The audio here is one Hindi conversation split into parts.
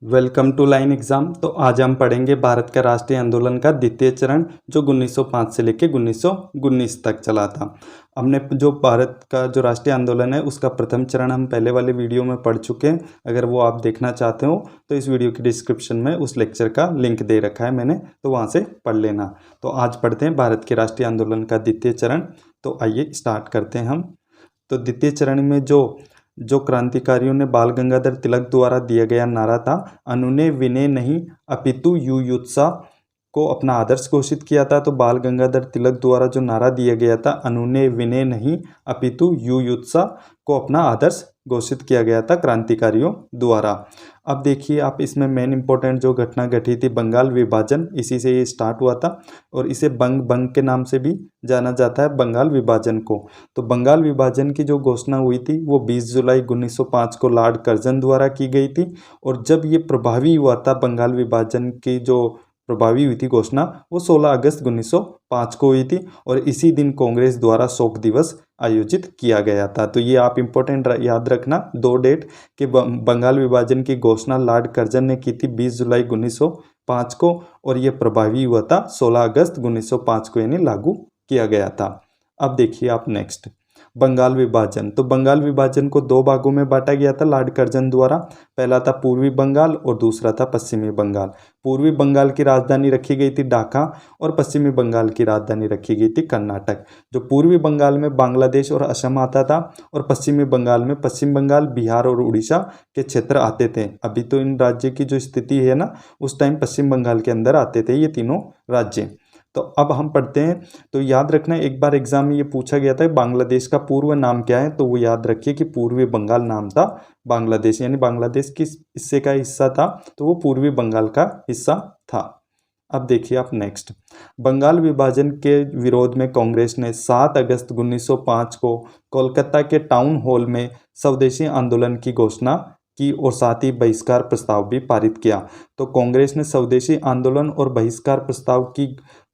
Welcome to line exam. तो आज हम पढ़ेंगे भारत का राष्ट्रीय आंदोलन का द्वितीय चरण जो 1905 से लेकर 1919 तक चला था। हमने जो भारत का जो राष्ट्रीय आंदोलन है उसका प्रथम चरण हम पहले वाले वीडियो में पढ़ चुके हैं। अगर वो आप देखना चाहते हो तो इस वीडियो की डिस्क्रिप्शन में उस लेक्चर का लिंक दे रखा है मैंने, तो वहाँ से पढ़ लेना। तो आज पढ़ते हैं भारत के राष्ट्रीय आंदोलन का द्वितीय चरण। तो आइए स्टार्ट करते हैं हम। तो द्वितीय चरण में जो क्रांतिकारियों ने बाल गंगाधर तिलक द्वारा दिया गया नारा था, अनुनय विनय नहीं अपितु युयुत्सा, को अपना आदर्श घोषित किया था। तो बाल गंगाधर तिलक द्वारा जो नारा दिया गया था, अनुनय विनय नहीं अपितु युयुत्सा, को अपना आदर्श घोषित किया गया था क्रांतिकारियों द्वारा। अब देखिए आप, इसमें मेन इंपॉर्टेंट जो घटना घटी थी बंगाल विभाजन, इसी से ये स्टार्ट हुआ था और इसे बंग के नाम से भी जाना जाता है, बंगाल विभाजन को। तो बंगाल विभाजन की जो घोषणा हुई थी वो 20 जुलाई 1905 को लॉर्ड कर्जन द्वारा की गई थी। और जब ये प्रभावी हुआ था, बंगाल विभाजन की जो प्रभावी हुई थी घोषणा, वो 16 अगस्त 1905 को हुई थी और इसी दिन कांग्रेस द्वारा शोक दिवस आयोजित किया गया था। तो ये आप इम्पोर्टेंट याद रखना, दो डेट कि बंगाल विभाजन की घोषणा लॉर्ड कर्जन ने की थी 20 जुलाई 1905 को और ये प्रभावी हुआ था 16 अगस्त 1905 को, यानी लागू किया गया था। अब देखिए आप नेक्स्ट, बंगाल विभाजन। तो बंगाल विभाजन को दो भागों में बांटा गया था लॉर्ड कर्जन द्वारा। पहला था पूर्वी बंगाल और दूसरा था पश्चिमी बंगाल। पूर्वी बंगाल की राजधानी रखी गई थी ढाका और पश्चिमी बंगाल की राजधानी रखी गई थी कर्नाटक। जो पूर्वी बंगाल में बांग्लादेश और असम आता था और पश्चिमी बंगाल में पश्चिम बंगाल, बिहार और उड़ीसा के क्षेत्र आते थे। अभी तो इन राज्य की जो स्थिति है ना, उस टाइम पश्चिम बंगाल के अंदर आते थे ये तीनों राज्य। तो अब हम पढ़ते हैं। तो याद रखना, एक बार एग्जाम में ये पूछा गया था बांग्लादेश का पूर्व नाम क्या है, तो वो याद रखिए कि पूर्वी बंगाल नाम था बांग्लादेश, यानी बांग्लादेश किस हिस्से का हिस्सा था, तो वो पूर्वी बंगाल का हिस्सा था। अब देखिए आप नेक्स्ट, बंगाल विभाजन के विरोध में कांग्रेस ने 7 अगस्त 1905 को कोलकाता के टाउन हॉल में स्वदेशी आंदोलन की घोषणा की और साथ ही बहिष्कार प्रस्ताव भी पारित किया। तो कांग्रेस ने स्वदेशी आंदोलन और बहिष्कार प्रस्ताव की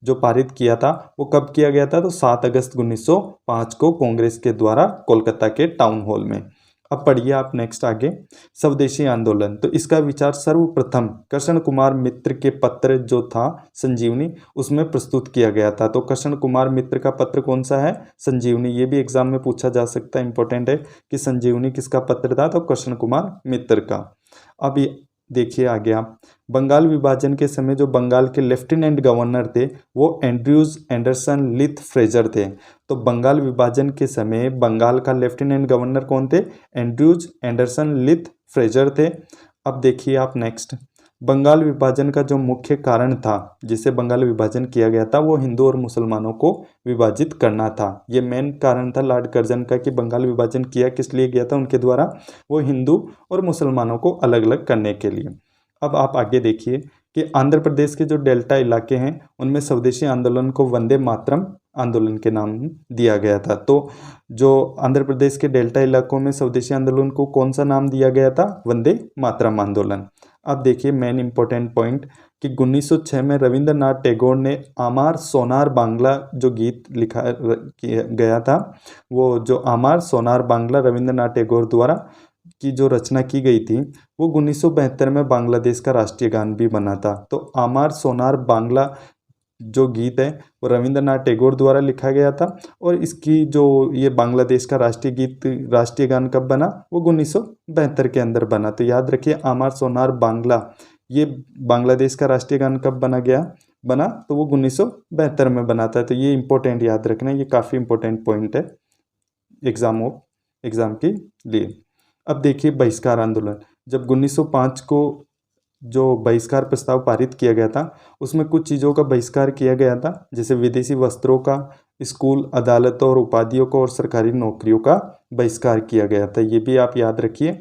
जो पारित किया था वो कब किया गया था, तो 7 अगस्त 1905 को कांग्रेस के द्वारा कोलकाता के टाउन हॉल में। अब पढ़िए आप नेक्स्ट आगे, स्वदेशी आंदोलन। तो इसका विचार सर्वप्रथम कृष्ण कुमार मित्र के पत्र जो था संजीवनी, उसमें प्रस्तुत किया गया था। तो कृष्ण कुमार मित्र का पत्र कौन सा है, संजीवनी। ये भी एग्जाम में पूछा जा सकता है, इंपॉर्टेंट है कि संजीवनी किसका पत्र था, तो कृष्ण कुमार मित्र का। अब देखिए आगे आप, बंगाल विभाजन के समय जो बंगाल के लेफ्टिनेंट गवर्नर थे वो एंड्रयूज एंडरसन लिथ फ्रेजर थे। तो बंगाल विभाजन के समय बंगाल का लेफ्टिनेंट गवर्नर कौन थे, एंड्रयूज एंडरसन लिथ फ्रेजर थे। अब देखिए आप नेक्स्ट, बंगाल विभाजन का जो मुख्य कारण था जिसे बंगाल विभाजन किया गया था वो हिंदू और मुसलमानों को विभाजित करना था। ये मेन कारण था लॉर्ड कर्जन का कि बंगाल विभाजन किया किस लिए गया था उनके द्वारा, वो हिंदू और मुसलमानों को अलग अलग करने के लिए। अब आप आगे देखिए कि आंध्र प्रदेश के जो डेल्टा इलाके हैं उनमें स्वदेशी आंदोलन को वंदे मातरम आंदोलन के नाम दिया गया था। तो जो आंध्र प्रदेश के डेल्टा इलाकों में स्वदेशी आंदोलन को कौन सा नाम दिया गया था, वंदे मातरम आंदोलन। अब देखिए मेन इंपॉर्टेंट पॉइंट कि 1906 में रविंद्रनाथ टैगोर ने आमार सोनार बांग्ला जो गीत लिखा गया था, वो जो आमार सोनार बांग्ला रविंद्रनाथ टैगोर द्वारा की जो रचना की गई थी वो 1972 में बांग्लादेश का राष्ट्रीय गान भी बना था। तो आमार सोनार बांग्ला जो गीत है वो रविंद्रनाथ टैगोर द्वारा लिखा गया था और इसकी जो ये बांग्लादेश का राष्ट्रीय गीत राष्ट्रीय गान कब बना, वो 1972 के अंदर बना। तो याद रखिए आमार सोनार बांग्ला ये बांग्लादेश का राष्ट्रीय गान कब बना, तो वो 1972 में बना था। तो ये इंपॉर्टेंट याद रखना, ये काफ़ी इंपॉर्टेंट पॉइंट है एग्जाम के लिए। अब देखिए बहिष्कार आंदोलन, जब 1905 को जो बहिष्कार प्रस्ताव पारित किया गया था उसमें कुछ चीज़ों का बहिष्कार किया गया था, जैसे विदेशी वस्त्रों का, स्कूल, अदालतों और उपाधियों को और सरकारी नौकरियों का बहिष्कार किया गया था। ये भी आप याद रखिए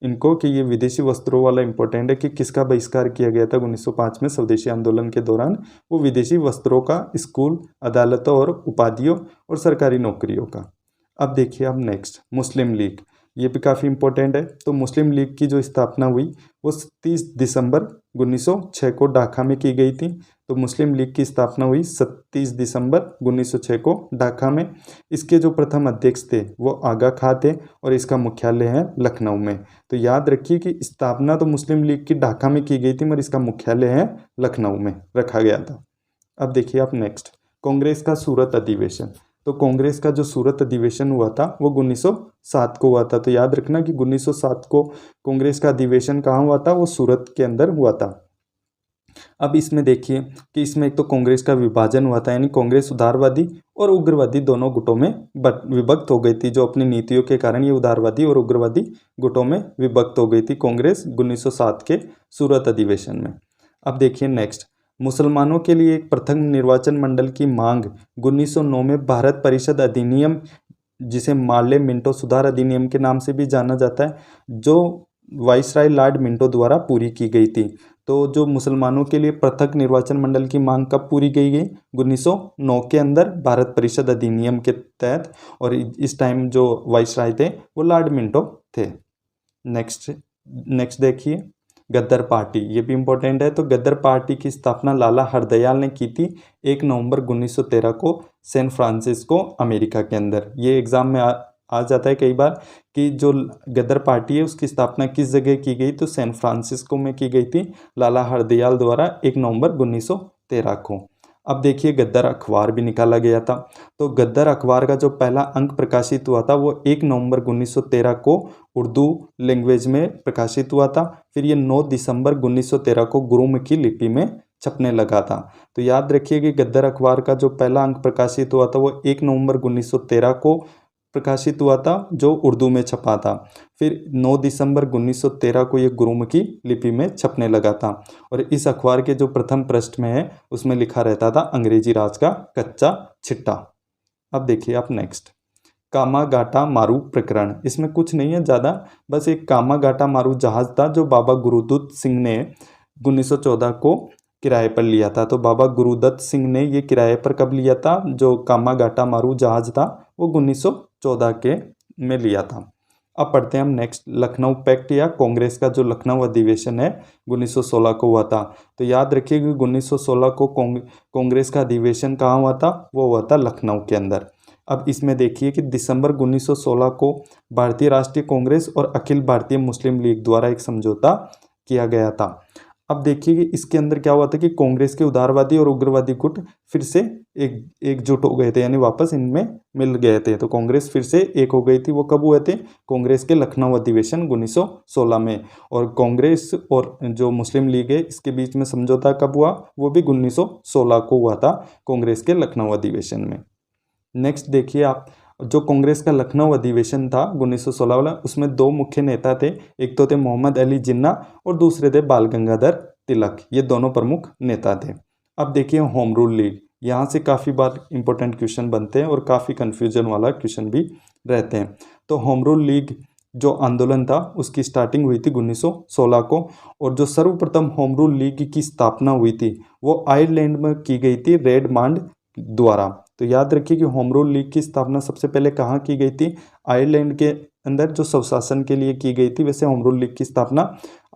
इनको कि ये विदेशी वस्त्रों वाला इंपॉर्टेंट है कि किसका बहिष्कार किया गया था 1905 में स्वदेशी आंदोलन के दौरान, वो विदेशी वस्त्रों का, स्कूल, अदालतों और उपाधियों और सरकारी नौकरियों का। अब देखिए अब नेक्स्ट, मुस्लिम लीग, ये भी काफ़ी इंपॉर्टेंट है। तो मुस्लिम लीग की जो स्थापना हुई वो 30 दिसंबर 1906 को ढाका में की गई थी। तो मुस्लिम लीग की स्थापना हुई 27 दिसंबर 1906 को ढाका में। इसके जो प्रथम अध्यक्ष थे वो आगा खां थे और इसका मुख्यालय है लखनऊ में। तो याद रखिए कि स्थापना तो मुस्लिम लीग की ढाका में की गई थी मगर इसका मुख्यालय है लखनऊ में रखा गया था। अब देखिए आप नेक्स्ट, कांग्रेस का सूरत अधिवेशन। तो कांग्रेस का जो सूरत अधिवेशन हुआ था वो 1907 को हुआ था। तो याद रखना कि 1907 को कांग्रेस का अधिवेशन कहाँ हुआ था, वो सूरत के अंदर हुआ था। अब इसमें देखिए कि इसमें एक तो कांग्रेस का विभाजन हुआ था, यानी कांग्रेस उदारवादी और उग्रवादी दोनों गुटों में विभक्त हो गई थी। जो अपनी नीतियों के कारण ये उदारवादी और उग्रवादी गुटों में विभक्त हो गई थी कांग्रेस 1907 के सूरत अधिवेशन में। अब देखिए नेक्स्ट, मुसलमानों के लिए एक पृथक निर्वाचन मंडल की मांग 1909 में भारत परिषद अधिनियम, जिसे मार्ले मिंटो सुधार अधिनियम के नाम से भी जाना जाता है, जो वाइसराय लॉर्ड मिंटो द्वारा पूरी की गई थी। तो जो मुसलमानों के लिए पृथक निर्वाचन मंडल की मांग कब पूरी की गई, 1909 के अंदर भारत परिषद अधिनियम के तहत, और इस टाइम जो वाइसराय थे वो लॉर्ड मिंटो थे। नेक्स्ट देखिए, गद्दर पार्टी, ये भी इम्पोर्टेंट है। तो गद्दर पार्टी की स्थापना लाला हरदयाल ने की थी 1 नवंबर 1913 को सैन फ्रांसिस्को अमेरिका के अंदर। ये एग्जाम में आ जाता है कई बार कि जो गद्दर पार्टी है उसकी स्थापना किस जगह की गई, तो सैन फ्रांसिस्को में की गई थी लाला हरदयाल द्वारा 1 नवंबर 1913 को। अब देखिए गद्दर अखबार भी निकाला गया था। तो गद्दर अखबार का जो पहला अंक प्रकाशित हुआ था वो 1 नवंबर 1913 को उर्दू लैंग्वेज में प्रकाशित हुआ था। फिर ये 9 दिसंबर 1913 को गुरुमुखी लिपि में छपने लगा था। तो याद रखिए कि गद्दर अखबार का जो पहला अंक प्रकाशित हुआ था वो 1 नवंबर 1913 को प्रकाशित हुआ था, जो उर्दू में छपा था। फिर 9 दिसंबर 1913 को ये गुरुमुखी लिपि में छपने लगा था। और इस अखबार के जो प्रथम पृष्ठ में है उसमें लिखा रहता था अंग्रेजी राज का कच्चा छिट्टा। अब देखिए आप नेक्स्ट, कामागाटा मारू प्रकरण। इसमें कुछ नहीं है ज़्यादा, बस एक कामागाटा मारू जहाज़ था जो बाबा गुरुदत्त सिंह ने 1914 को किराए पर लिया था। तो बाबा गुरुदत्त सिंह ने ये किराए पर कब लिया था, जो कामागाटा मारू जहाज़ था वो 1914 के में लिया था। अब पढ़ते हैं हम नेक्स्ट, लखनऊ पैक्ट या कांग्रेस का जो लखनऊ अधिवेशन है 1916 को हुआ था। तो याद रखिए कि 1916 को कांग्रेस का अधिवेशन कहाँ हुआ था, वो हुआ था लखनऊ के अंदर। अब इसमें देखिए कि दिसंबर 1916 को भारतीय राष्ट्रीय कांग्रेस और अखिल भारतीय मुस्लिम लीग द्वारा एक समझौता किया गया था। अब देखिए कि इसके अंदर क्या हुआ था कि कांग्रेस के उदारवादी और उग्रवादी गुट फिर से एकजुट हो गए थे, यानी वापस इनमें मिल गए थे। तो कांग्रेस फिर से एक हो गई थी। वो कब हुए थे, कांग्रेस के लखनऊ अधिवेशन 1916 में। और कांग्रेस और जो मुस्लिम लीग है इसके बीच में समझौता कब हुआ, वो भी 1916 को हुआ था कांग्रेस के लखनऊ अधिवेशन में। नेक्स्ट देखिए आप, जो कांग्रेस का लखनऊ अधिवेशन था 1916 वाला, उसमें 2 मुख्य नेता थे। एक तो थे मोहम्मद अली जिन्ना और दूसरे थे बाल गंगाधर तिलक। ये दोनों प्रमुख नेता थे। अब देखिए होम रूल लीग, यहाँ से काफ़ी बार इंपॉर्टेंट क्वेश्चन बनते हैं और काफ़ी कन्फ्यूजन वाला क्वेश्चन भी रहते हैं। तो होम रूल लीग जो आंदोलन था उसकी स्टार्टिंग हुई थी 1916 को, और जो सर्वप्रथम होम रूल लीग की स्थापना हुई थी वो आयरलैंड में की गई थी रेडमांड द्वारा। तो याद रखिए कि होम रूल लीग की स्थापना सबसे पहले कहाँ की गई थी, आयरलैंड के अंदर, जो स्वशासन के लिए की गई थी। वैसे होम रूल लीग की स्थापना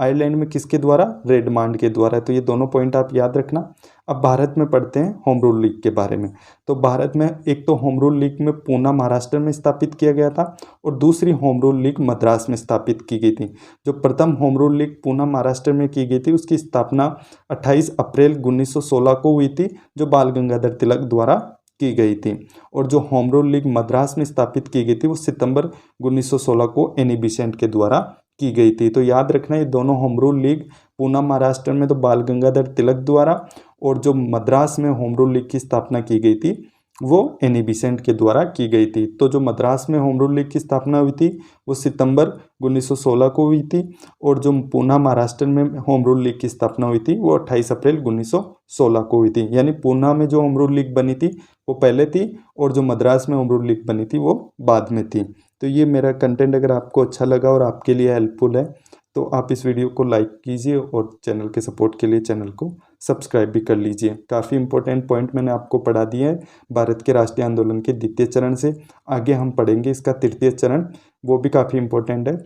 आयरलैंड में किसके द्वारा, रेडमांड के द्वारा। तो ये दोनों पॉइंट आप याद रखना। अब भारत में पढ़ते हैं होम रूल लीग के बारे में। तो भारत में एक तो होम रूल लीग में पूना महाराष्ट्र में स्थापित किया गया था, और दूसरी होम रूल लीग मद्रास में स्थापित की गई थी। जो प्रथम home rule league Poona Maharashtra में की गई थी उसकी स्थापना 28 अप्रैल 1916 को हुई थी, जो बाल गंगाधर तिलक द्वारा की गई थी। और जो होम रूल लीग मद्रास में स्थापित की गई थी वो सितंबर 1916 को एनी बेसेंट के द्वारा की गई थी। तो याद रखना ये दोनों home rule league, Poona Maharashtra में तो बाल गंगाधर तिलक द्वारा, और जो मद्रास में होम रूल लीग की स्थापना की गई थी वो एनी बेसेंट के द्वारा की गई थी। तो जो मद्रास में होम रूल लीग की स्थापना हुई थी वो सितंबर 1916 को हुई थी, और जो पूना महाराष्ट्र में होम रूल लीग की स्थापना हुई थी वो 28 अप्रैल 1916 को हुई थी। यानी पूना में जो होम रूल लीग बनी थी वो पहले थी, और जो मद्रास में होम रूल लीग बनी थी वो बाद में थी। तो ये मेरा कंटेंट अगर आपको अच्छा लगा और आपके लिए हेल्पफुल है तो आप इस वीडियो को लाइक कीजिए, और चैनल के सपोर्ट के लिए चैनल को सब्सक्राइब भी कर लीजिए। काफ़ी इंपॉर्टेंट पॉइंट मैंने आपको पढ़ा दिए हैं भारत के राष्ट्रीय आंदोलन के द्वितीय चरण से। आगे हम पढ़ेंगे इसका तृतीय चरण, वो भी काफ़ी इंपॉर्टेंट है।